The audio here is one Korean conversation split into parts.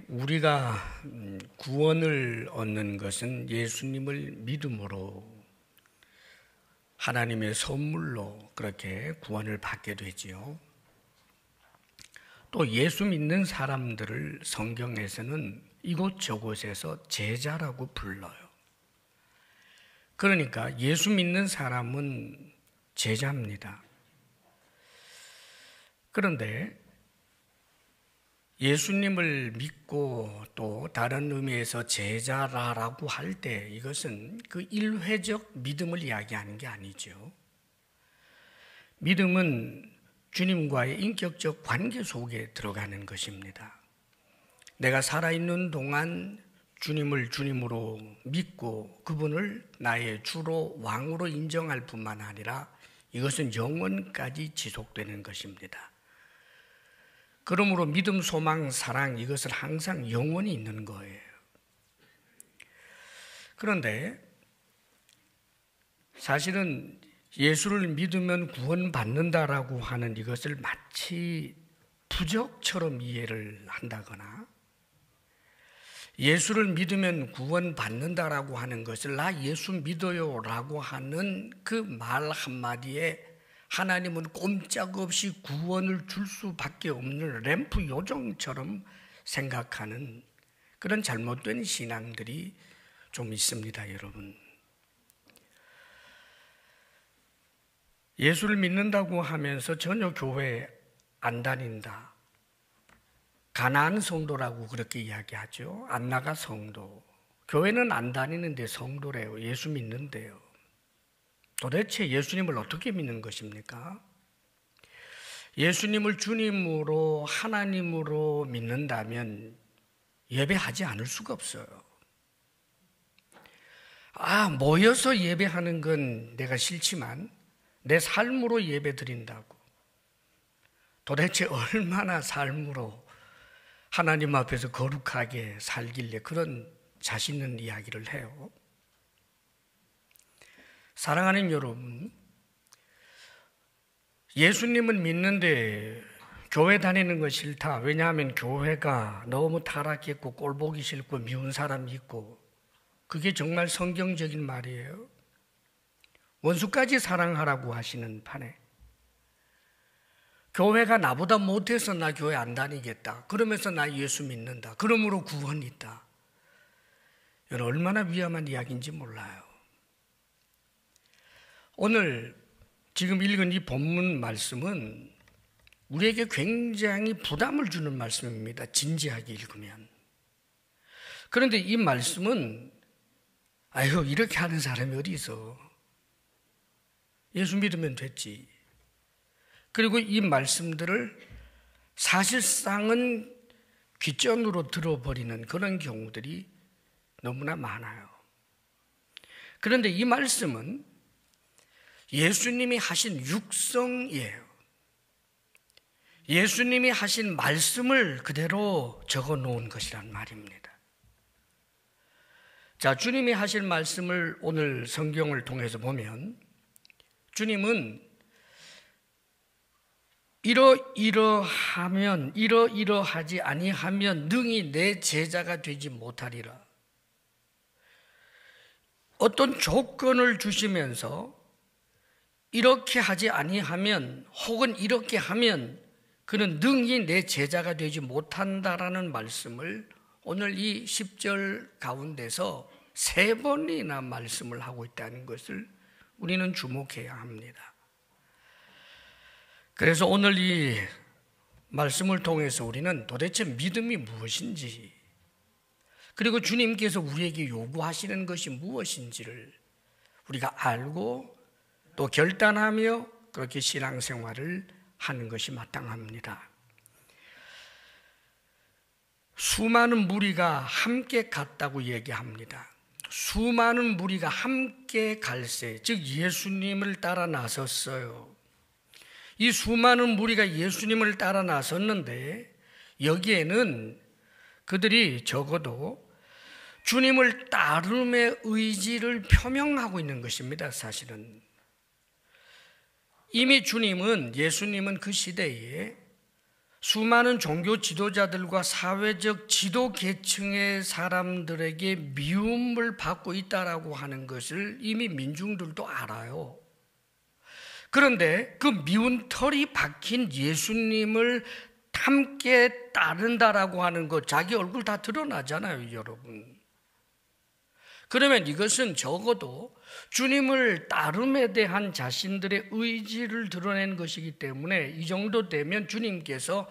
우리가 구원을 얻는 것은 예수님을 믿음으로 하나님의 선물로 그렇게 구원을 받게 되지요. 또 예수 믿는 사람들을 성경에서는 이곳저곳에서 제자라고 불러요. 그러니까 예수 믿는 사람은 제자입니다. 그런데 예수님을 믿고 또 다른 의미에서 제자라고 할 때 이것은 그 일회적 믿음을 이야기하는 게 아니죠. 믿음은 주님과의 인격적 관계 속에 들어가는 것입니다. 내가 살아있는 동안 주님을 주님으로 믿고 그분을 나의 주로 왕으로 인정할 뿐만 아니라 이것은 영원까지 지속되는 것입니다. 그러므로 믿음, 소망, 사랑 이것은 항상 영원히 있는 거예요. 그런데 사실은 예수를 믿으면 구원받는다라고 하는 이것을 마치 부적처럼 이해를 한다거나 예수를 믿으면 구원받는다라고 하는 것을 나 예수 믿어요 라고 하는 그 말 한마디에 하나님은 꼼짝없이 구원을 줄 수밖에 없는 램프 요정처럼 생각하는 그런 잘못된 신앙들이 좀 있습니다, 여러분. 예수를 믿는다고 하면서 전혀 교회 안 다닌다. 가난한 성도라고 그렇게 이야기하죠. 안 나가 성도. 교회는 안 다니는데 성도래요. 예수 믿는데요. 도대체 예수님을 어떻게 믿는 것입니까? 예수님을 주님으로 하나님으로 믿는다면 예배하지 않을 수가 없어요. 모여서 예배하는 건 내가 싫지만 내 삶으로 예배 드린다고. 도대체 얼마나 삶으로 하나님 앞에서 거룩하게 살길래 그런 자신 있는 이야기를 해요. 사랑하는 여러분, 예수님은 믿는데 교회 다니는 거 싫다. 왜냐하면 교회가 너무 타락했고 꼴보기 싫고 미운 사람이 있고 그게 정말 성경적인 말이에요. 원수까지 사랑하라고 하시는 판에 교회가 나보다 못해서 나 교회 안 다니겠다. 그러면서 나 예수 믿는다. 그러므로 구원이 있다. 이건 얼마나 위험한 이야기인지 몰라요. 오늘 지금 읽은 이 본문 말씀은 우리에게 굉장히 부담을 주는 말씀입니다. 진지하게 읽으면. 그런데 이 말씀은 이렇게 하는 사람이 어디 있어. 예수 믿으면 됐지. 그리고 이 말씀들을 사실상은 귓전으로 들어버리는 그런 경우들이 너무나 많아요. 그런데 이 말씀은 예수님이 하신 육성이에요. 예수님이 하신 말씀을 그대로 적어 놓은 것이란 말입니다. 자, 주님이 하신 말씀을 오늘 성경을 통해서 보면 주님은 이러이러하지 아니하면 능히 내 제자가 되지 못하리라. 어떤 조건을 주시면서 이렇게 하지 아니하면 혹은 이렇게 하면 그는 능히 내 제자가 되지 못한다라는 말씀을 오늘 이 10절 가운데서 3번이나 말씀을 하고 있다는 것을 우리는 주목해야 합니다. 그래서 오늘 이 말씀을 통해서 우리는 도대체 믿음이 무엇인지 그리고 주님께서 우리에게 요구하시는 것이 무엇인지를 우리가 알고 또 결단하며 그렇게 신앙생활을 하는 것이 마땅합니다. 수많은 무리가 함께 갔다고 얘기합니다. 수많은 무리가 함께 갈새, 즉 예수님을 따라 나섰어요. 이 수많은 무리가 예수님을 따라 나섰는데 여기에는 그들이 적어도 주님을 따름의 의지를 표명하고 있는 것입니다. 사실은 이미 예수님은 그 시대에 수많은 종교 지도자들과 사회적 지도 계층의 사람들에게 미움을 받고 있다라고 하는 것을 이미 민중들도 알아요. 그런데 그 미운 털이 박힌 예수님을 함께 따른다라고 하는 것, 자기 얼굴 다 드러나잖아요, 여러분. 그러면 이것은 적어도 주님을 따름에 대한 자신들의 의지를 드러낸 것이기 때문에 이 정도 되면 주님께서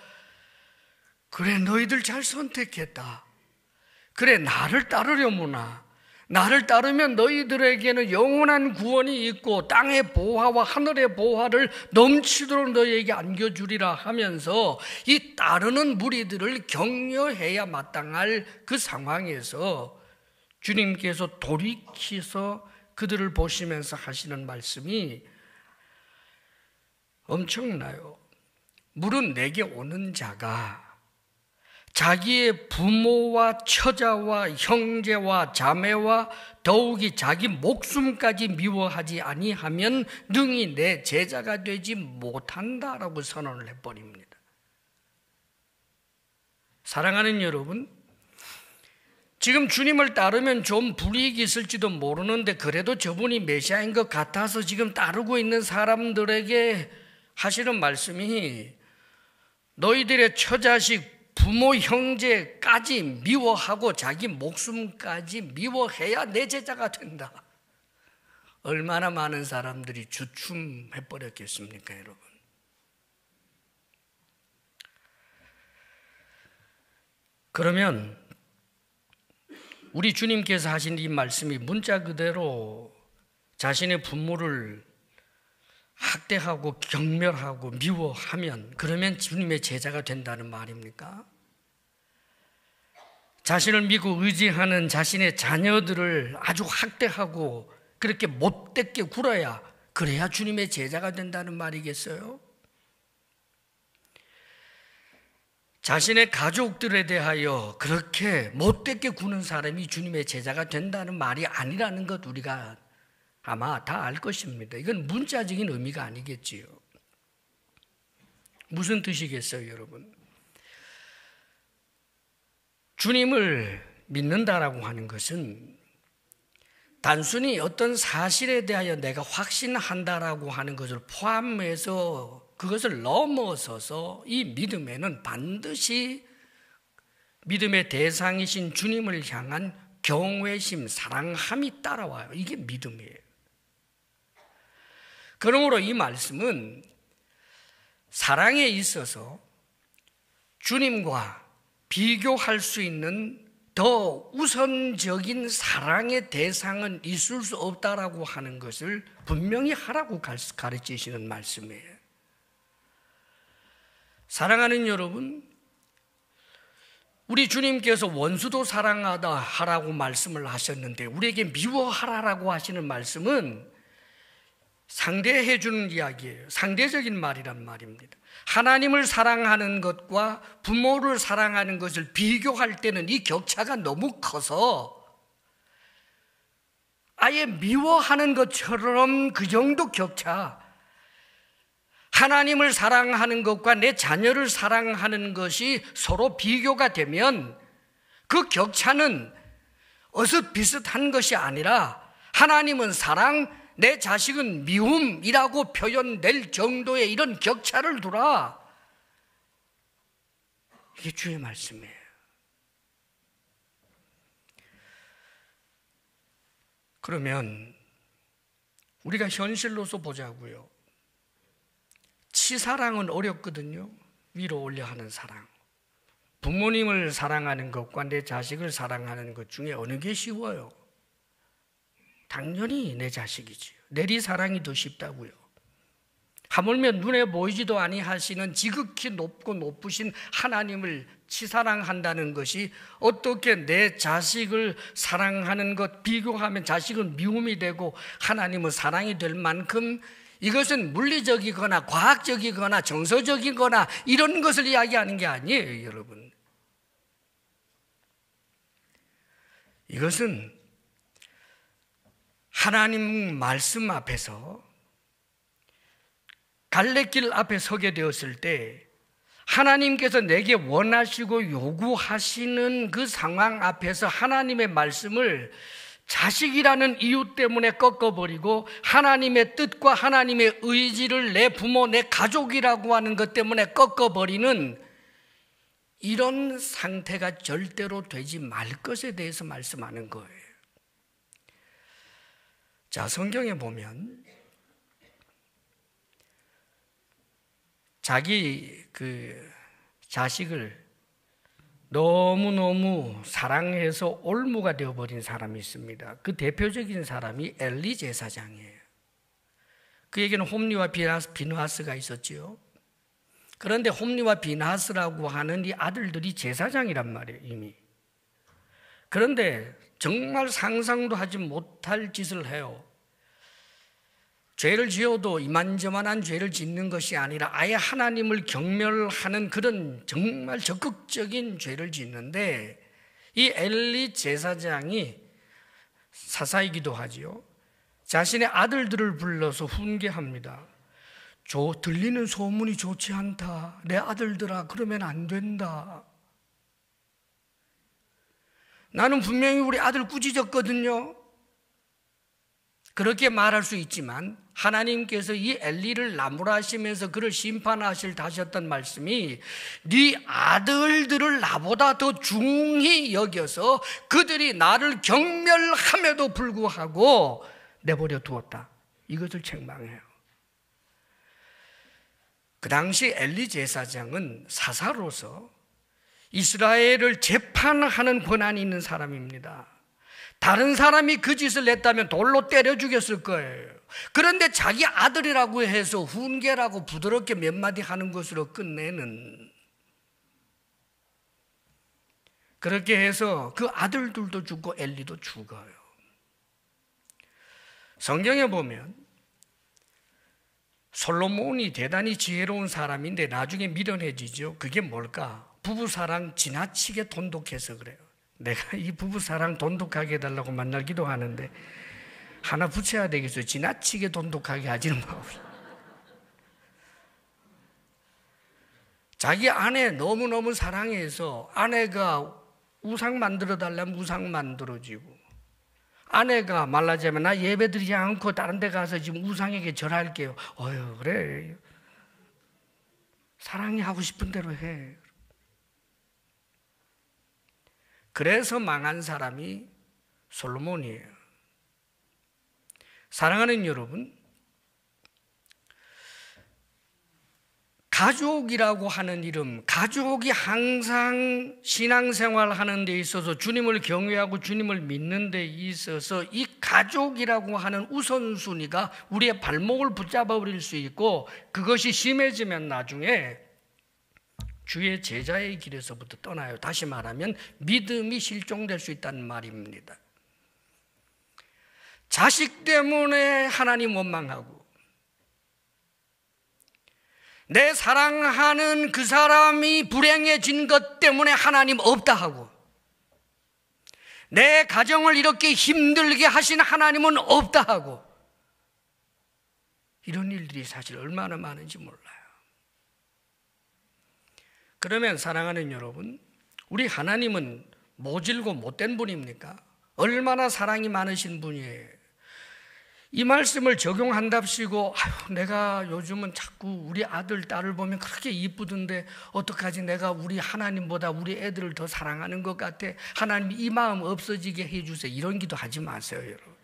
그래, 너희들 잘 선택했다. 그래, 나를 따르려무나. 나를 따르면 너희들에게는 영원한 구원이 있고 땅의 보화와 하늘의 보화를 넘치도록 너희에게 안겨주리라 하면서 이 따르는 무리들을 격려해야 마땅할 그 상황에서 주님께서 돌이켜서 그들을 보시면서 하시는 말씀이 엄청나요. 물은 내게 오는 자가 자기의 부모와 처자와 형제와 자매와 더욱이 자기 목숨까지 미워하지 아니하면 능히 내 제자가 되지 못한다라고 선언을 해버립니다. 사랑하는 여러분, 지금 주님을 따르면 좀 불이익이 있을지도 모르는데 그래도 저분이 메시아인 것 같아서 지금 따르고 있는 사람들에게 하시는 말씀이 너희들의 처자식 부모 형제까지 미워하고 자기 목숨까지 미워해야 내 제자가 된다. 얼마나 많은 사람들이 주춤해버렸겠습니까, 여러분? 그러면 우리 주님께서 하신 이 말씀이 문자 그대로 자신의 부모를 학대하고 경멸하고 미워하면 그러면 주님의 제자가 된다는 말입니까? 자신을 믿고 의지하는 자신의 자녀들을 아주 학대하고 그렇게 못되게 굴어야 그래야 주님의 제자가 된다는 말이겠어요? 자신의 가족들에 대하여 그렇게 못되게 구는 사람이 주님의 제자가 된다는 말이 아니라는 것 우리가 아마 다 알 것입니다. 이건 문자적인 의미가 아니겠지요. 무슨 뜻이겠어요, 여러분? 주님을 믿는다라고 하는 것은 단순히 어떤 사실에 대하여 내가 확신한다라고 하는 것을 포함해서 그것을 넘어서서 이 믿음에는 반드시 믿음의 대상이신 주님을 향한 경외심, 사랑함이 따라와요. 이게 믿음이에요. 그러므로 이 말씀은 사랑에 있어서 주님과 비교할 수 있는 더 우선적인 사랑의 대상은 있을 수 없다라고 하는 것을 분명히 하라고 가르치시는 말씀이에요. 사랑하는 여러분, 우리 주님께서 원수도 사랑하다 하라고 말씀을 하셨는데 우리에게 미워하라라고 하시는 말씀은 상대해 주는 이야기예요. 상대적인 말이란 말입니다. 하나님을 사랑하는 것과 부모를 사랑하는 것을 비교할 때는 이 격차가 너무 커서 아예 미워하는 것처럼 그 정도 격차, 하나님을 사랑하는 것과 내 자녀를 사랑하는 것이 서로 비교가 되면 그 격차는 어서 비슷한 것이 아니라 하나님은 사랑, 내 자식은 미움이라고 표현될 정도의 이런 격차를 두라. 이게 주의 말씀이에요. 그러면 우리가 현실로서 보자고요. 치사랑은 어렵거든요. 위로 올려 하는 사랑. 부모님을 사랑하는 것과 내 자식을 사랑하는 것 중에 어느 게 쉬워요? 당연히 내 자식이지요. 내리 사랑이 더 쉽다고요. 하물며 눈에 보이지도 아니하시는 지극히 높고 높으신 하나님을 치사랑한다는 것이 어떻게 내 자식을 사랑하는 것 비교하면 자식은 미움이 되고 하나님은 사랑이 될 만큼 이것은 물리적이거나 과학적이거나 정서적이거나 이런 것을 이야기하는 게 아니에요, 여러분. 이것은 하나님 말씀 앞에서 갈래길 앞에 서게 되었을 때 하나님께서 내게 원하시고 요구하시는 그 상황 앞에서 하나님의 말씀을 자식이라는 이유 때문에 꺾어버리고 하나님의 뜻과 하나님의 의지를 내 부모, 내 가족이라고 하는 것 때문에 꺾어버리는 이런 상태가 절대로 되지 말 것에 대해서 말씀하는 거예요. 자, 성경에 보면 자기 자식을 너무너무 사랑해서 올무가 되어버린 사람이 있습니다. 그 대표적인 사람이 엘리 제사장이에요. 그에게는 홈리와 비느하스가 있었지요. 그런데 홈리와 비느하스라고 하는 이 아들들이 제사장이란 말이에요, 이미. 그런데 정말 상상도 하지 못할 짓을 해요. 죄를 지어도 이만저만한 죄를 짓는 것이 아니라 아예 하나님을 경멸하는 그런 정말 적극적인 죄를 짓는데, 이 엘리 제사장이 사사이기도 하지요. 자신의 아들들을 불러서 훈계합니다. 들리는 소문이 좋지 않다. 내 아들들아, 그러면 안 된다. 나는 분명히 우리 아들 꾸짖었거든요. 그렇게 말할 수 있지만 하나님께서 이 엘리를 나무라시면서 그를 심판하실 하셨던 말씀이 네 아들들을 나보다 더 중히 여겨서 그들이 나를 경멸함에도 불구하고 내버려 두었다. 이것을 책망해요. 그 당시 엘리 제사장은 사사로서 이스라엘을 재판하는 권한이 있는 사람입니다. 다른 사람이 그 짓을 했다면 돌로 때려 죽였을 거예요. 그런데 자기 아들이라고 해서 훈계라고 부드럽게 몇 마디 하는 것으로 끝내는, 그렇게 해서 그 아들들도 죽고 엘리도 죽어요. 성경에 보면 솔로몬이 대단히 지혜로운 사람인데 나중에 미련해지죠. 그게 뭘까? 부부사랑 지나치게 돈독해서 그래요. 내가 이 부부사랑 돈독하게 해달라고 만날 기도하는데 하나 붙여야 되겠어요. 지나치게 돈독하게 하지는 마옵시다. 자기 아내 너무너무 사랑해서 아내가 우상 만들어 달라면 우상 만들어지고, 아내가 말하자면 나 예배 드리지 않고 다른 데 가서 지금 우상에게 절할게요. 어휴, 그래, 사랑이 하고 싶은 대로 해. 그래서 망한 사람이 솔로몬이에요. 사랑하는 여러분, 가족이라고 하는 이름, 가족이 항상 신앙생활 하는 데 있어서 주님을 경외하고 주님을 믿는 데 있어서 이 가족이라고 하는 우선순위가 우리의 발목을 붙잡아 버릴 수 있고, 그것이 심해지면 나중에 주의 제자의 길에서부터 떠나요. 다시 말하면 믿음이 실종될 수 있다는 말입니다. 자식 때문에 하나님 원망하고, 내 사랑하는 그 사람이 불행해진 것 때문에 하나님 없다 하고, 내 가정을 이렇게 힘들게 하신 하나님은 없다 하고, 이런 일들이 사실 얼마나 많은지 몰라요. 그러면 사랑하는 여러분, 우리 하나님은 모질고 못된 분입니까? 얼마나 사랑이 많으신 분이에요. 이 말씀을 적용한답시고 내가 요즘은 자꾸 우리 아들, 딸을 보면 그렇게 이쁘던데 어떡하지? 내가 우리 하나님보다 우리 애들을 더 사랑하는 것 같아. 하나님 이 마음 없어지게 해주세요. 이런 기도 하지 마세요, 여러분.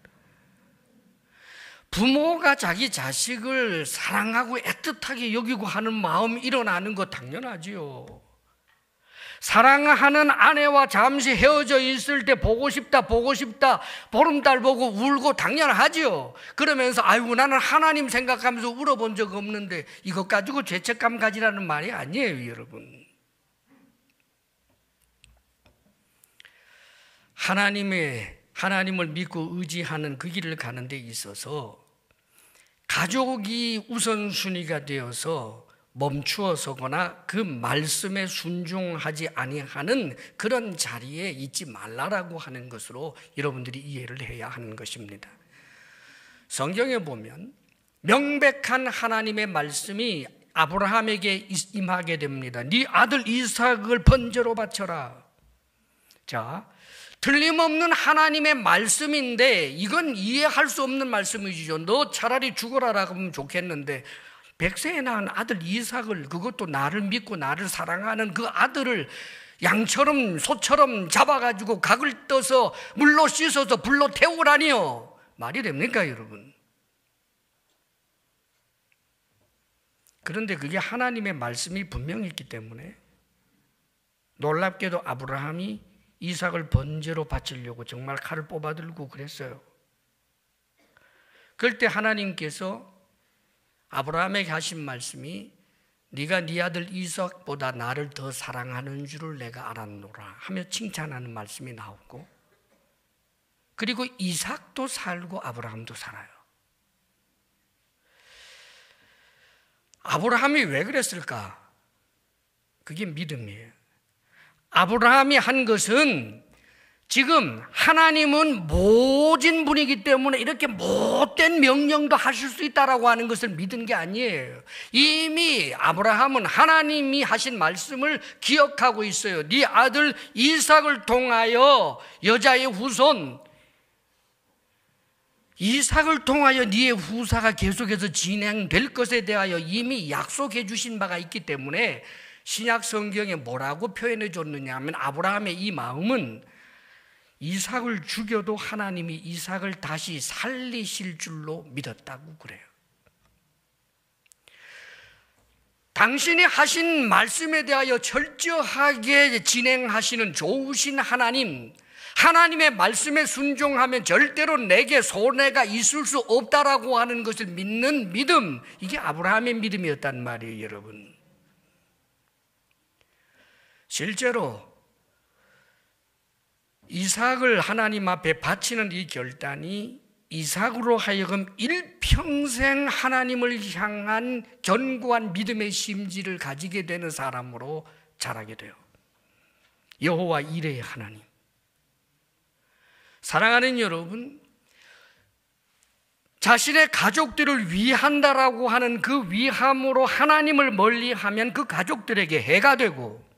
부모가 자기 자식을 사랑하고 애틋하게 여기고 하는 마음 일어나는 거 당연하지요. 사랑하는 아내와 잠시 헤어져 있을 때 보고 싶다 보름달 보고 울고 당연하지요. 그러면서 아이고 나는 하나님 생각하면서 울어본 적 없는데 이것 가지고 죄책감 가지라는 말이 아니에요, 여러분. 하나님을 믿고 의지하는 그 길을 가는 데 있어서 가족이 우선순위가 되어서 멈추어 서거나 그 말씀에 순종하지 아니하는 그런 자리에 있지 말라라고 하는 것으로 여러분들이 이해를 해야 하는 것입니다. 성경에 보면 명백한 하나님의 말씀이 아브라함에게 임하게 됩니다. 네 아들 이삭을 번제로 바쳐라. 자, 틀림없는 하나님의 말씀인데 이건 이해할 수 없는 말씀이죠. 너 차라리 죽어라라고 하면 좋겠는데 100세에 낳은 아들 이삭을, 그것도 나를 믿고 나를 사랑하는 그 아들을 양처럼 소처럼 잡아가지고 각을 떠서 물로 씻어서 불로 태우라니요. 말이 됩니까, 여러분? 그런데 그게 하나님의 말씀이 분명히 있기 때문에 놀랍게도 아브라함이 이삭을 번제로 바치려고 정말 칼을 뽑아들고 그랬어요. 그럴 때 하나님께서 아브라함에게 하신 말씀이 네가 네 아들 이삭보다 나를 더 사랑하는 줄을 내가 알았노라 하며 칭찬하는 말씀이 나오고, 그리고 이삭도 살고 아브라함도 살아요. 아브라함이 왜 그랬을까? 그게 믿음이에요. 아브라함이 한 것은 지금 하나님은 모진 분이기 때문에 이렇게 못된 명령도 하실 수 있다라고 하는 것을 믿은 게 아니에요. 이미 아브라함은 하나님이 하신 말씀을 기억하고 있어요. 네 아들 이삭을 통하여 여자의 후손 이삭을 통하여 네의 후사가 계속해서 진행될 것에 대하여 이미 약속해 주신 바가 있기 때문에 신약 성경에 뭐라고 표현해 줬느냐 하면 아브라함의 이 마음은 이삭을 죽여도 하나님이 이삭을 다시 살리실 줄로 믿었다고 그래요. 당신이 하신 말씀에 대하여 철저하게 진행하시는 좋으신 하나님, 하나님의 말씀에 순종하면 절대로 내게 손해가 있을 수 없다라고 하는 것을 믿는 믿음, 이게 아브라함의 믿음이었단 말이에요, 여러분. 실제로 이삭을 하나님 앞에 바치는 이 결단이 이삭으로 하여금 일평생 하나님을 향한 견고한 믿음의 심지를 가지게 되는 사람으로 자라게 돼요. 여호와 이레의 하나님. 사랑하는 여러분, 자신의 가족들을 위한다라고 하는 그 위함으로 하나님을 멀리하면 그 가족들에게 해가 되고,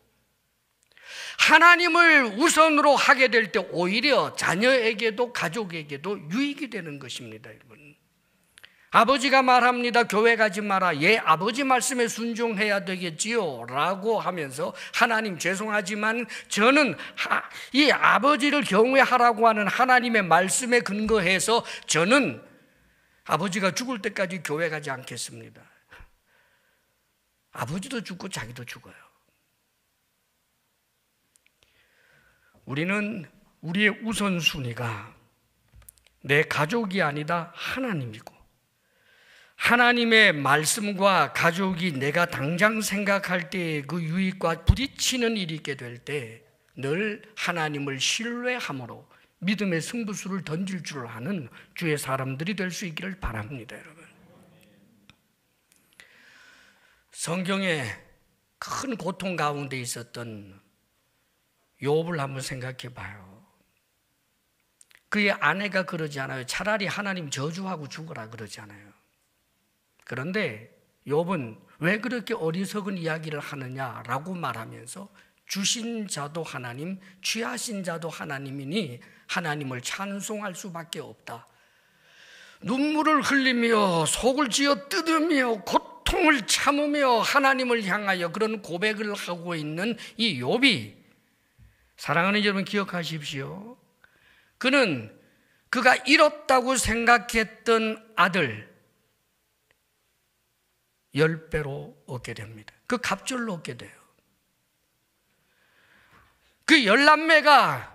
하나님을 우선으로 하게 될 때 오히려 자녀에게도 가족에게도 유익이 되는 것입니다, 여러분. 아버지가 말합니다. 교회 가지 마라. 예, 아버지 말씀에 순종해야 되겠지요 라고 하면서 하나님 죄송하지만 저는 이 아버지를 경외하라고 하는 하나님의 말씀에 근거해서 저는 아버지가 죽을 때까지 교회 가지 않겠습니다. 아버지도 죽고 자기도 죽어요. 우리는 우리의 우선순위가 내 가족이 아니다 하나님이고, 하나님의 말씀과 가족이 내가 당장 생각할 때 그 유익과 부딪히는 일이 있게 될 때 늘 하나님을 신뢰함으로 믿음의 승부수를 던질 줄 아는 주의 사람들이 될 수 있기를 바랍니다, 여러분. 성경에 큰 고통 가운데 있었던 욥을 한번 생각해 봐요. 그의 아내가 그러지 않아요. 차라리 하나님 저주하고 죽어라 그러지 않아요. 그런데 욥은 왜 그렇게 어리석은 이야기를 하느냐라고 말하면서 주신 자도 하나님, 취하신 자도 하나님이니 하나님을 찬송할 수밖에 없다. 눈물을 흘리며 속을 쥐어 뜯으며 고통을 참으며 하나님을 향하여 그런 고백을 하고 있는 이 욥이, 사랑하는 여러분 기억하십시오. 그가 잃었다고 생각했던 아들 10배로 얻게 됩니다. 그 갑절로 얻게 돼요. 그 10남매가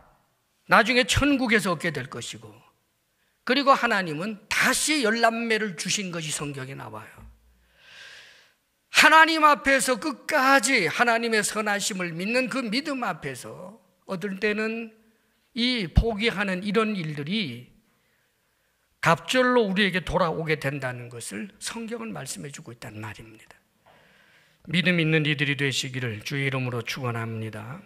나중에 천국에서 얻게 될 것이고, 그리고 하나님은 다시 10남매를 주신 것이 성경에 나와요. 하나님 앞에서 끝까지 하나님의 선하심을 믿는 그 믿음 앞에서 어떨 때는 이 포기하는 이런 일들이 갑절로 우리에게 돌아오게 된다는 것을 성경은 말씀해 주고 있다는 말입니다. 믿음 있는 이들이 되시기를 주의 이름으로 축원합니다.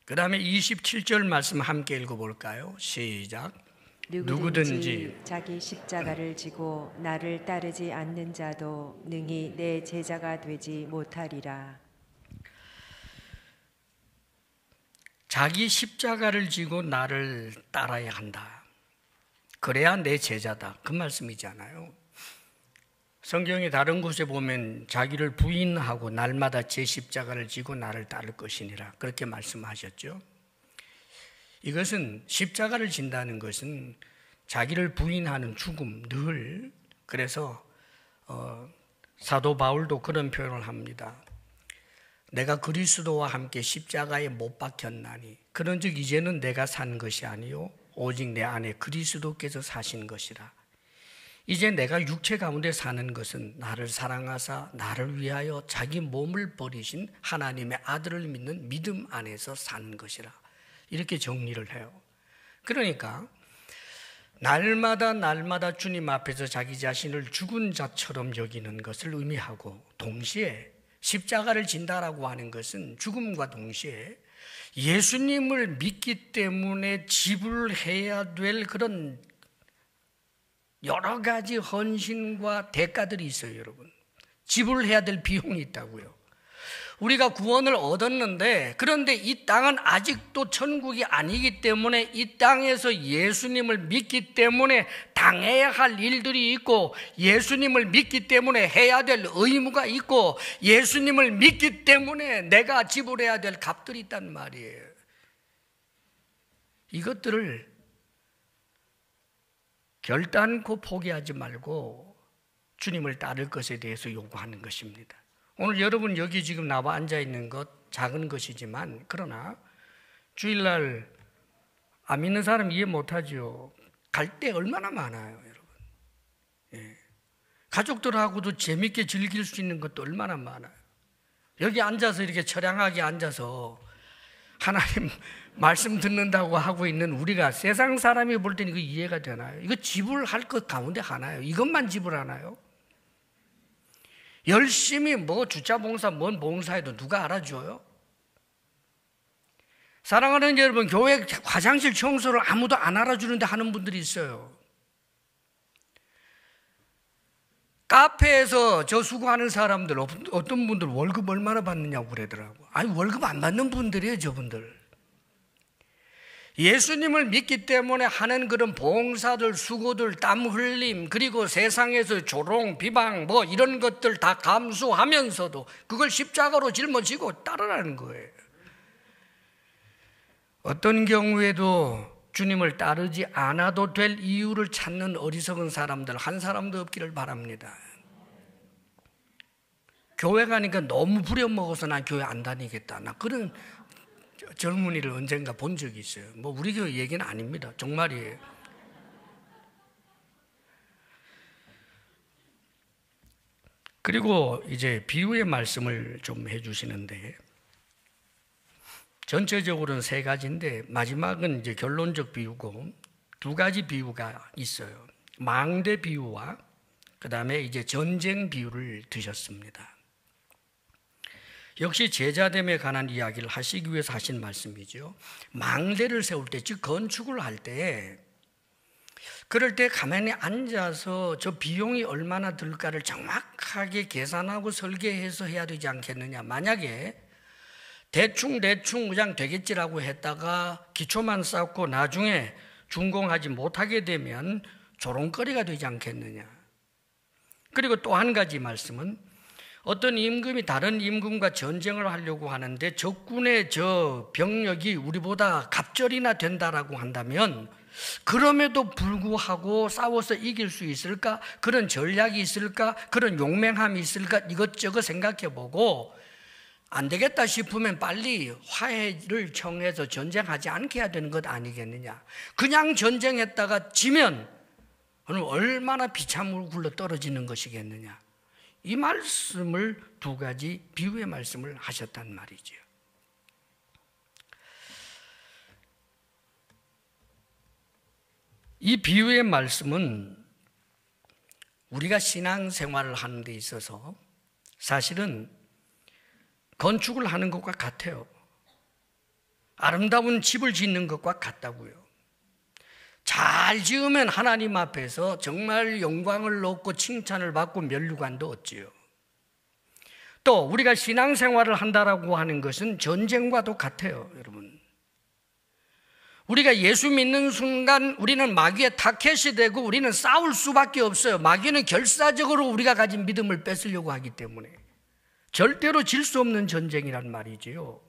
그 다음에 27절 말씀 함께 읽어볼까요? 시작. 누구든지 자기 십자가를 지고 나를 따르지 않는 자도 능히 내 제자가 되지 못하리라. 자기 십자가를 지고 나를 따라야 한다. 그래야 내 제자다. 그 말씀이잖아요. 성경의 다른 곳에 보면 자기를 부인하고 날마다 제 십자가를 지고 나를 따를 것이니라. 그렇게 말씀하셨죠. 이것은 십자가를 진다는 것은 자기를 부인하는 죽음, 늘. 그래서 사도 바울도 그런 표현을 합니다. 내가 그리스도와 함께 십자가에 못 박혔나니 그런즉 이제는 내가 산 것이 아니요 오직 내 안에 그리스도께서 사신 것이라. 이제 내가 육체 가운데 사는 것은 나를 사랑하사 나를 위하여 자기 몸을 버리신 하나님의 아들을 믿는 믿음 안에서 사는 것이라. 이렇게 정리를 해요. 그러니까 날마다 주님 앞에서 자기 자신을 죽은 자처럼 여기는 것을 의미하고, 동시에 십자가를 진다라고 하는 것은 죽음과 동시에 예수님을 믿기 때문에 지불해야 될 그런 여러 가지 헌신과 대가들이 있어요, 여러분. 지불해야 될 비용이 있다고요. 우리가 구원을 얻었는데, 그런데 이 땅은 아직도 천국이 아니기 때문에 이 땅에서 예수님을 믿기 때문에 당해야 할 일들이 있고, 예수님을 믿기 때문에 해야 될 의무가 있고, 예수님을 믿기 때문에 내가 지불해야 될 값들이 있단 말이에요. 이것들을 결단코 포기하지 말고 주님을 따를 것에 대해서 요구하는 것입니다. 오늘 여러분 여기 지금 나와 앉아있는 것 작은 것이지만, 그러나 주일날 안 믿는 사람 이해 못하죠. 갈 때 얼마나 많아요, 여러분. 예. 가족들하고도 재밌게 즐길 수 있는 것도 얼마나 많아요. 여기 앉아서 이렇게 처량하게 앉아서 하나님 말씀 듣는다고 하고 있는 우리가 세상 사람이 볼 때는 이거 이해가 되나요? 이거 지불할 것 가운데 하나요? 이것만 지불하나요? 열심히 뭐 주차 봉사, 뭔 봉사해도 누가 알아줘요? 사랑하는 여러분, 교회 화장실 청소를 아무도 안 알아주는데 하는 분들이 있어요. 카페에서 저 수고하는 사람들, 어떤 분들 월급 얼마나 받느냐고 그러더라고. 아니, 월급 안 받는 분들이에요, 저분들. 예수님을 믿기 때문에 하는 그런 봉사들, 수고들, 땀 흘림, 그리고 세상에서 조롱, 비방, 뭐 이런 것들 다 감수하면서도 그걸 십자가로 짊어지고 따르라는 거예요. 어떤 경우에도 주님을 따르지 않아도 될 이유를 찾는 어리석은 사람들 한 사람도 없기를 바랍니다. 교회 가니까 너무 부려먹어서 나 교회 안 다니겠다, 나 그런 젊은이를 언젠가 본 적이 있어요. 뭐 우리 교회 얘기는 아닙니다. 정말이에요. 그리고 이제 비유의 말씀을 좀 해주시는데, 전체적으로는 3가지인데 마지막은 이제 결론적 비유고 2가지 비유가 있어요. 망대 비유와 그 다음에 이제 전쟁 비유를 드셨습니다. 역시 제자됨에 관한 이야기를 하시기 위해서 하신 말씀이죠. 망대를 세울 때, 즉 건축을 할 때, 그럴 때 가만히 앉아서 저 비용이 얼마나 들까를 정확하게 계산하고 설계해서 해야 되지 않겠느냐. 만약에 대충 그냥 되겠지라고 했다가 기초만 쌓고 나중에 준공하지 못하게 되면 조롱거리가 되지 않겠느냐. 그리고 또 한 가지 말씀은, 어떤 임금이 다른 임금과 전쟁을 하려고 하는데 적군의 저 병력이 우리보다 갑절이나 된다라고 한다면 그럼에도 불구하고 싸워서 이길 수 있을까? 그런 전략이 있을까? 그런 용맹함이 있을까? 이것저것 생각해보고 안 되겠다 싶으면 빨리 화해를 청해서 전쟁하지 않게 해야 되는 것 아니겠느냐. 그냥 전쟁했다가 지면 얼마나 비참으로 굴러 떨어지는 것이겠느냐. 이 말씀을 2가지 비유의 말씀을 하셨단 말이죠. 이 비유의 말씀은 우리가 신앙생활을 하는 데 있어서 사실은 건축을 하는 것과 같아요. 아름다운 집을 짓는 것과 같다고요. 잘 지으면 하나님 앞에서 정말 영광을 얻고 칭찬을 받고 면류관도 얻지요. 또 우리가 신앙생활을 한다라고 하는 것은 전쟁과도 같아요, 여러분. 우리가 예수 믿는 순간 우리는 마귀의 타켓이 되고 우리는 싸울 수밖에 없어요. 마귀는 결사적으로 우리가 가진 믿음을 뺏으려고 하기 때문에 절대로 질 수 없는 전쟁이란 말이지요.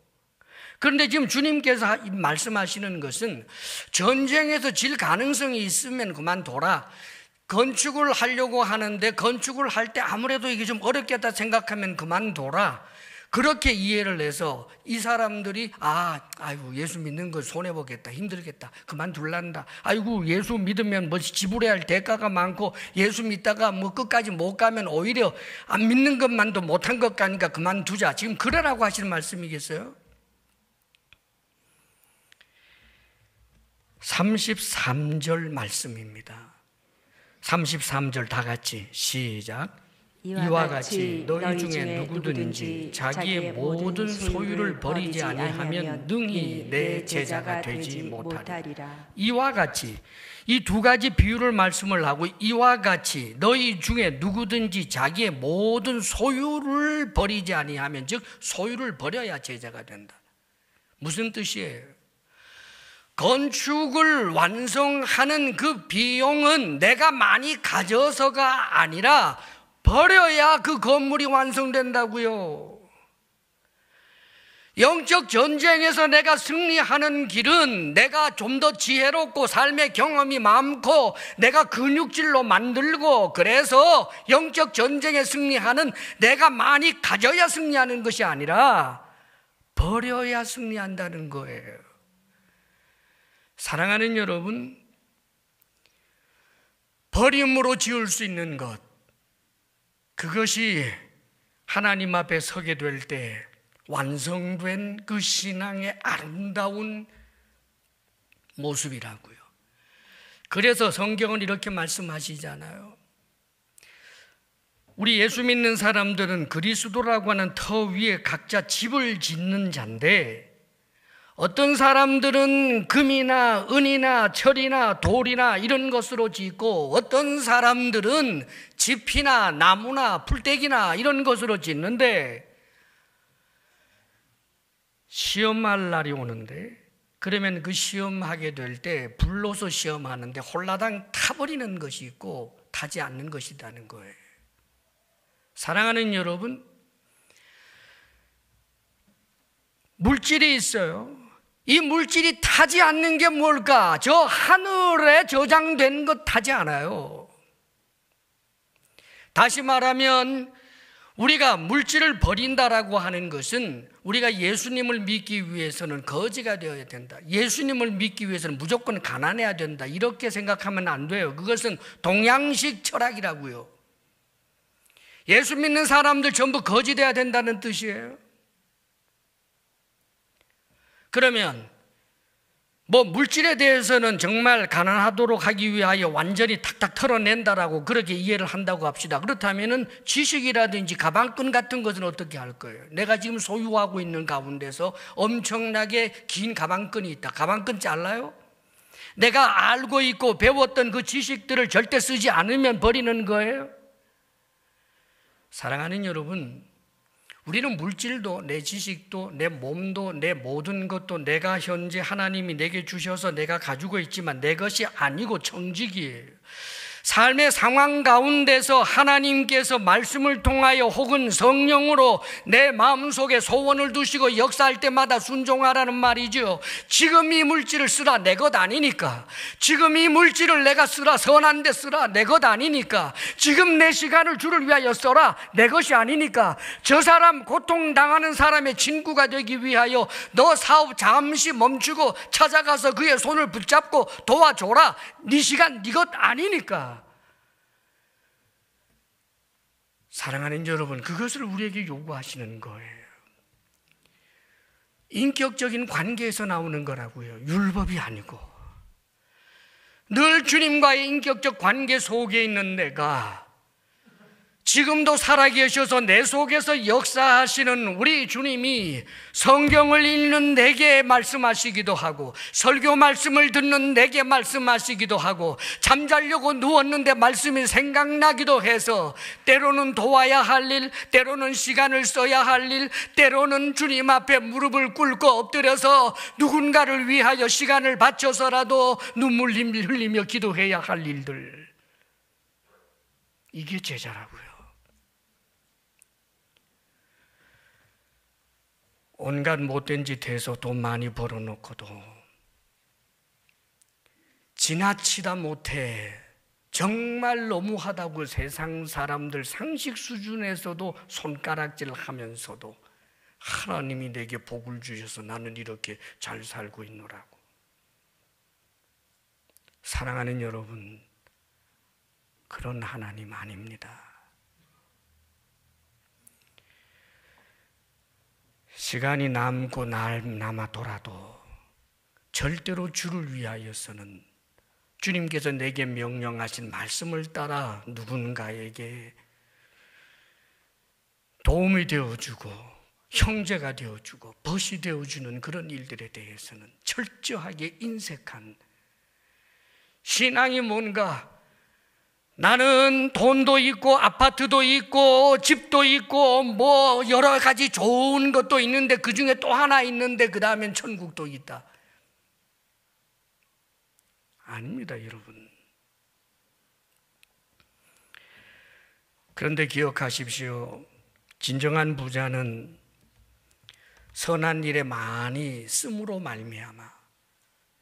그런데 지금 주님께서 말씀하시는 것은 전쟁에서 질 가능성이 있으면 그만둬라. 건축을 하려고 하는데 건축을 할 때 아무래도 이게 좀 어렵겠다 생각하면 그만둬라. 그렇게 이해를 해서 이 사람들이 아이고 예수 믿는 거 손해보겠다, 힘들겠다, 그만둘란다. 아이고 예수 믿으면 뭐 지불해야 할 대가가 많고 예수 믿다가 뭐 끝까지 못 가면 오히려 안 믿는 것만도 못한 것 같으니까 그만두자. 지금 그러라고 하시는 말씀이겠어요? 33절 말씀입니다. 33절 다 같이 시작. 이와 같이 너희 중에 누구든지 자기의 모든 소유를 버리지 아니하면 능히 내 제자가 되지 못하리라. 이와 같이, 이 두 가지 비유를 말씀을 하고 이와 같이 너희 중에 누구든지 자기의 모든 소유를 버리지 아니하면, 즉 소유를 버려야 제자가 된다. 무슨 뜻이에요? 건축을 완성하는 그 비용은 내가 많이 가져서가 아니라 버려야 그 건물이 완성된다고요. 영적 전쟁에서 내가 승리하는 길은 내가 좀 더 지혜롭고 삶의 경험이 많고 내가 근육질로 만들고, 그래서 영적 전쟁에 승리하는 내가 많이 가져야 승리하는 것이 아니라 버려야 승리한다는 거예요. 사랑하는 여러분, 버림으로 지을 수 있는 것, 그것이 하나님 앞에 서게 될 때 완성된 그 신앙의 아름다운 모습이라고요. 그래서 성경은 이렇게 말씀하시잖아요. 우리 예수 믿는 사람들은 그리스도라고 하는 터 위에 각자 집을 짓는 자인데, 어떤 사람들은 금이나 은이나 철이나 돌이나 이런 것으로 짓고, 어떤 사람들은 짚이나 나무나 풀떼기나 이런 것으로 짓는데, 시험할 날이 오는데, 그러면 그 시험하게 될 때 불로서 시험하는데 홀라당 타버리는 것이 있고 타지 않는 것이 있다는 거예요. 사랑하는 여러분, 물질이 있어요. 이 물질이 타지 않는 게 뭘까? 저 하늘에 저장된 것 타지 않아요. 다시 말하면 우리가 물질을 버린다라고 하는 것은 우리가 예수님을 믿기 위해서는 거지가 되어야 된다, 예수님을 믿기 위해서는 무조건 가난해야 된다, 이렇게 생각하면 안 돼요. 그것은 동양식 철학이라고요. 예수 믿는 사람들 전부 거지 돼야 된다는 뜻이에요. 그러면 뭐 물질에 대해서는 정말 가난하도록 하기 위하여 완전히 탁탁 털어낸다라고 그렇게 이해를 한다고 합시다. 그렇다면은 지식이라든지 가방끈 같은 것은 어떻게 할 거예요? 내가 지금 소유하고 있는 가운데서 엄청나게 긴 가방끈이 있다. 가방끈 잘라요? 내가 알고 있고 배웠던 그 지식들을 절대 쓰지 않으면 버리는 거예요? 사랑하는 여러분, 우리는 물질도, 내 지식도, 내 몸도, 내 모든 것도 내가 현재 하나님이 내게 주셔서 내가 가지고 있지만 내 것이 아니고 청직이에요. 삶의 상황 가운데서 하나님께서 말씀을 통하여 혹은 성령으로 내 마음속에 소원을 두시고 역사할 때마다 순종하라는 말이죠. 지금 이 물질을 쓰라, 내 것 아니니까. 지금 이 물질을 내가 쓰라, 선한 데 쓰라, 내 것 아니니까. 지금 내 시간을 주를 위하여 써라, 내 것이 아니니까. 저 사람, 고통당하는 사람의 친구가 되기 위하여 너 사업 잠시 멈추고 찾아가서 그의 손을 붙잡고 도와줘라, 네 시간 네 것 아니니까. 사랑하는 여러분, 그것을 우리에게 요구하시는 거예요. 인격적인 관계에서 나오는 거라고요. 율법이 아니고. 늘 주님과의 인격적 관계 속에 있는 내가 지금도 살아계셔서 내 속에서 역사하시는 우리 주님이 성경을 읽는 내게 말씀하시기도 하고, 설교 말씀을 듣는 내게 말씀하시기도 하고, 잠자려고 누웠는데 말씀이 생각나기도 해서 때로는 도와야 할 일, 때로는 시간을 써야 할 일, 때로는 주님 앞에 무릎을 꿇고 엎드려서 누군가를 위하여 시간을 바쳐서라도 눈물 흘리며 기도해야 할 일들, 이게 제자라고요. 온갖 못된 짓 해서 돈 많이 벌어놓고도 지나치다 못해 정말 너무하다고 세상 사람들 상식 수준에서도 손가락질 하면서도 하나님이 내게 복을 주셔서 나는 이렇게 잘 살고 있노라고. 사랑하는 여러분, 그런 하나님 아닙니다. 시간이 남고 남아돌아도 절대로 주를 위하여서는 주님께서 내게 명령하신 말씀을 따라 누군가에게 도움이 되어주고 형제가 되어주고 벗이 되어주는 그런 일들에 대해서는 철저하게 인색한 신앙이 뭔가, 나는 돈도 있고 아파트도 있고 집도 있고 뭐 여러 가지 좋은 것도 있는데 그 중에 또 하나 있는데 그 다음엔 천국도 있다. 아닙니다, 여러분. 그런데 기억하십시오. 진정한 부자는 선한 일에 많이 씀으로 말미암아,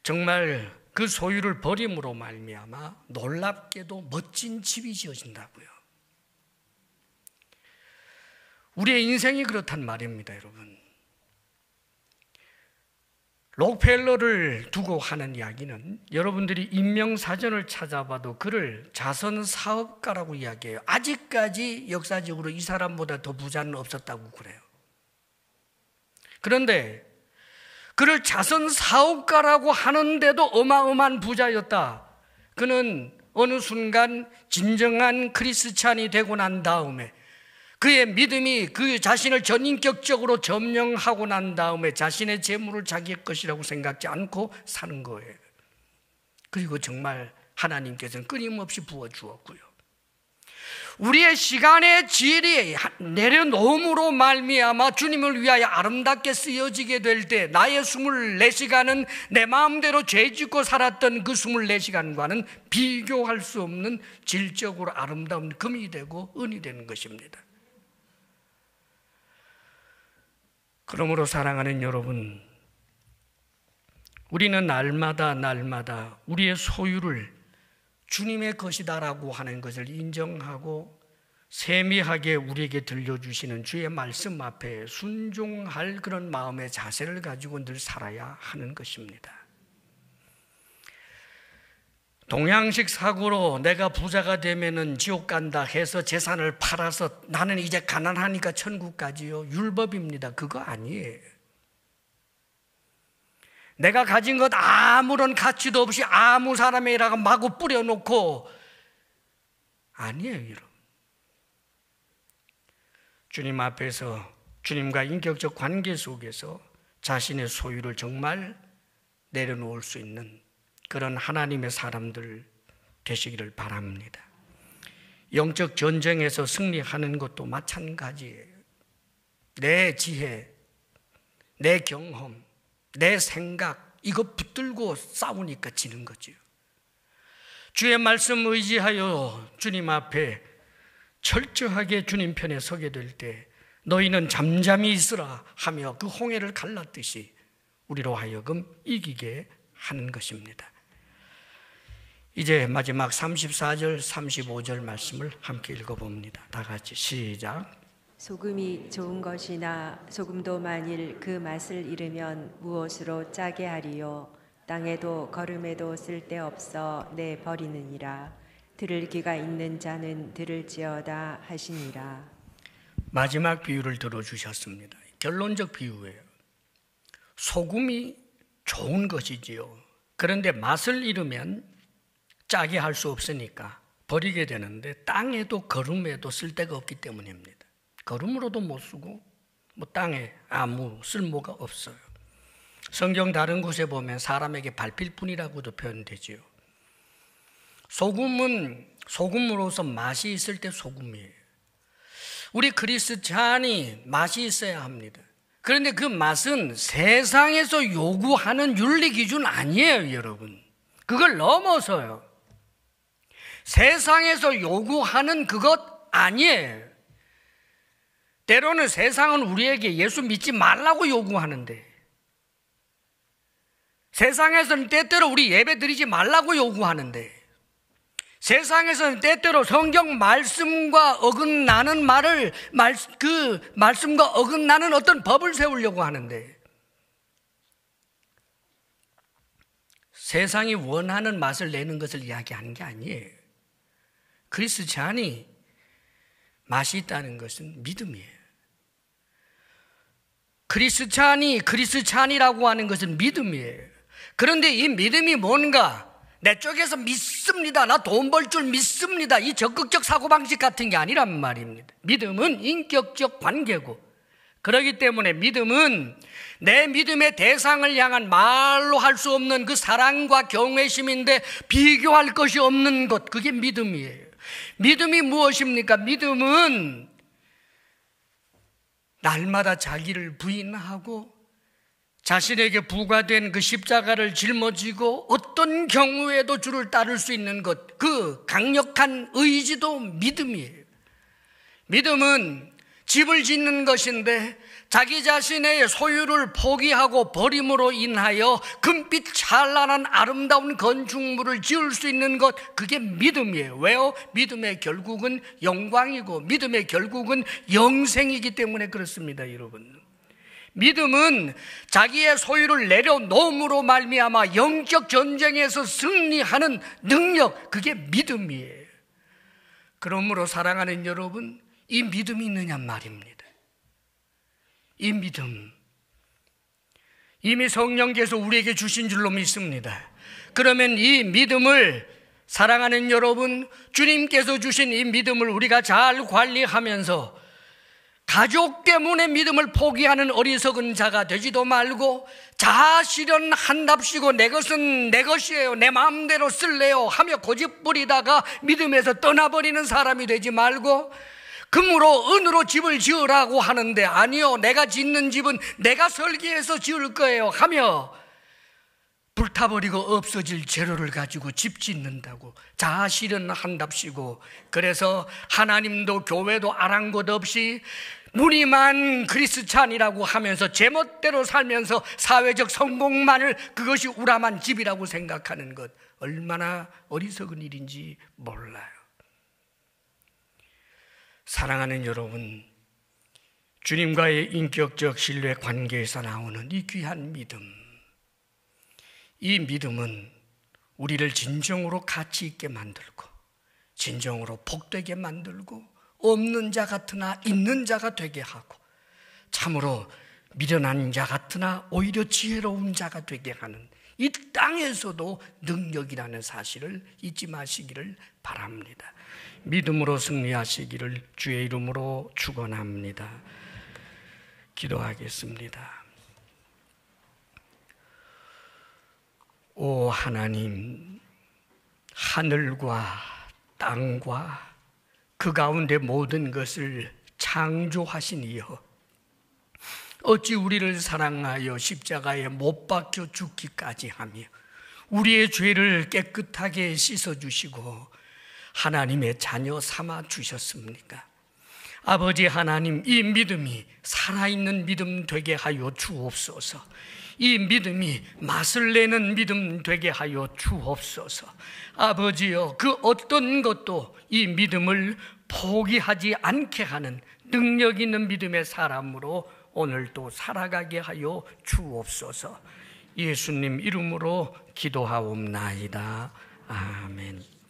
정말 그 소유를 버림으로 말미암아 놀랍게도 멋진 집이 지어진다고요. 우리의 인생이 그렇단 말입니다, 여러분. 록펠러를 두고 하는 이야기는 여러분들이 인명사전을 찾아봐도 그를 자선사업가라고 이야기해요. 아직까지 역사적으로 이 사람보다 더 부자는 없었다고 그래요. 그런데 그를 자선사업가라고 하는데도 어마어마한 부자였다. 그는 어느 순간 진정한 크리스찬이 되고 난 다음에 그의 믿음이 그 자신을 전인격적으로 점령하고 난 다음에 자신의 재물을 자기의 것이라고 생각지 않고 사는 거예요. 그리고 정말 하나님께서는 끊임없이 부어주었고요. 우리의 시간의 질이 내려놓음으로 말미암아 주님을 위하여 아름답게 쓰여지게 될 때 나의 24시간은 내 마음대로 죄짓고 살았던 그 24시간과는 비교할 수 없는 질적으로 아름다운 금이 되고 은이 되는 것입니다. 그러므로 사랑하는 여러분, 우리는 날마다 우리의 소유를 주님의 것이다라고 하는 것을 인정하고 세미하게 우리에게 들려주시는 주의 말씀 앞에 순종할 그런 마음의 자세를 가지고 늘 살아야 하는 것입니다. 동양식 사고로 내가 부자가 되면은 지옥 간다 해서 재산을 팔아서 나는 이제 가난하니까 천국 가지요. 율법입니다. 그거 아니에요. 내가 가진 것 아무런 가치도 없이 아무 사람에다가 마구 뿌려놓고, 아니에요, 여러분. 주님 앞에서 주님과 인격적 관계 속에서 자신의 소유를 정말 내려놓을 수 있는 그런 하나님의 사람들 되시기를 바랍니다. 영적 전쟁에서 승리하는 것도 마찬가지예요. 내 지혜, 내 경험, 내 생각, 이거 붙들고 싸우니까 지는 거죠. 주의 말씀 의지하여 주님 앞에 철저하게 주님 편에 서게 될 때 너희는 잠잠히 있으라 하며 그 홍해를 갈랐듯이 우리로 하여금 이기게 하는 것입니다. 이제 마지막 34절, 35절 말씀을 함께 읽어봅니다. 다 같이 시작. 소금이 좋은 것이나 소금도 만일 그 맛을 잃으면 무엇으로 짜게 하리요. 땅에도 거름에도 쓸데없어 내 버리느니라. 들을 귀가 있는 자는 들을지어다 하시니라. 마지막 비유를 들어주셨습니다. 결론적 비유예요. 소금이 좋은 것이지요. 그런데 맛을 잃으면 짜게 할 수 없으니까 버리게 되는데 땅에도 거름에도 쓸데가 없기 때문입니다. 거름으로도 못 쓰고 뭐 땅에 아무 쓸모가 없어요. 성경 다른 곳에 보면 사람에게 밟힐 뿐이라고도 표현되지요. 소금은 소금으로서 맛이 있을 때 소금이에요. 우리 크리스찬이 맛이 있어야 합니다. 그런데 그 맛은 세상에서 요구하는 윤리 기준 아니에요, 여러분. 그걸 넘어서요. 세상에서 요구하는 그것 아니에요. 때로는 세상은 우리에게 예수 믿지 말라고 요구하는데, 세상에서는 때때로 우리 예배 드리지 말라고 요구하는데, 세상에서는 때때로 성경 말씀과 어긋나는 그 말씀과 어긋나는 어떤 법을 세우려고 하는데, 세상이 원하는 맛을 내는 것을 이야기하는 게 아니에요. 크리스찬이 맛이 있다는 것은 믿음이에요. 크리스찬이 크리스찬이라고 하는 것은 믿음이에요. 그런데 이 믿음이 뭔가, 내 쪽에서 믿습니다, 나 돈 벌 줄 믿습니다, 이 적극적 사고방식 같은 게 아니란 말입니다. 믿음은 인격적 관계고, 그렇기 때문에 믿음은 내 믿음의 대상을 향한 말로 할 수 없는 그 사랑과 경외심인데 비교할 것이 없는 것, 그게 믿음이에요. 믿음이 무엇입니까? 믿음은 날마다 자기를 부인하고 자신에게 부과된 그 십자가를 짊어지고 어떤 경우에도 주를 따를 수 있는 것, 그 강력한 의지도 믿음이에요. 믿음은 집을 짓는 것인데 자기 자신의 소유를 포기하고 버림으로 인하여 금빛 찬란한 아름다운 건축물을 지을 수 있는 것, 그게 믿음이에요. 왜요? 믿음의 결국은 영광이고 믿음의 결국은 영생이기 때문에 그렇습니다, 여러분. 믿음은 자기의 소유를 내려놓음으로 말미암아 영적 전쟁에서 승리하는 능력, 그게 믿음이에요. 그러므로 사랑하는 여러분, 이 믿음이 있느냐 말입니다. 이 믿음, 이미 성령께서 우리에게 주신 줄로 믿습니다. 그러면 이 믿음을, 사랑하는 여러분, 주님께서 주신 이 믿음을 우리가 잘 관리하면서 가족 때문에 믿음을 포기하는 어리석은 자가 되지도 말고, 자아실현한답시고 내 것은 내 것이에요, 내 마음대로 쓸래요 하며 고집부리다가 믿음에서 떠나버리는 사람이 되지 말고, 금으로 은으로 집을 지으라고 하는데 아니요, 내가 짓는 집은 내가 설계해서 지을 거예요 하며 불타버리고 없어질 재료를 가지고 집 짓는다고 자아실현한답시고, 그래서 하나님도 교회도 아랑곳 없이 무늬만 크리스찬이라고 하면서 제멋대로 살면서 사회적 성공만을, 그것이 우람한 집이라고 생각하는 것, 얼마나 어리석은 일인지 몰라요. 사랑하는 여러분, 주님과의 인격적 신뢰 관계에서 나오는 이 귀한 믿음, 이 믿음은 우리를 진정으로 가치 있게 만들고 진정으로 복되게 만들고 없는 자 같으나 있는 자가 되게 하고 참으로 미련한 자 같으나 오히려 지혜로운 자가 되게 하는 이 땅에서도 능력이라는 사실을 잊지 마시기를 바랍니다. 믿음으로 승리하시기를 주의 이름으로 축원합니다. 기도하겠습니다. 오 하나님, 하늘과 땅과 그 가운데 모든 것을 창조하신 이여, 어찌 우리를 사랑하여 십자가에 못 박혀 죽기까지 하며 우리의 죄를 깨끗하게 씻어주시고 하나님의 자녀 삼아 주셨습니까? 아버지 하나님, 이 믿음이 살아있는 믿음 되게 하여 주옵소서. 이 믿음이 맛을 내는 믿음 되게 하여 주옵소서. 아버지여, 그 어떤 것도 이 믿음을 포기하지 않게 하는 능력 있는 믿음의 사람으로 오늘도 살아가게 하여 주옵소서. 예수님 이름으로 기도하옵나이다. 아멘.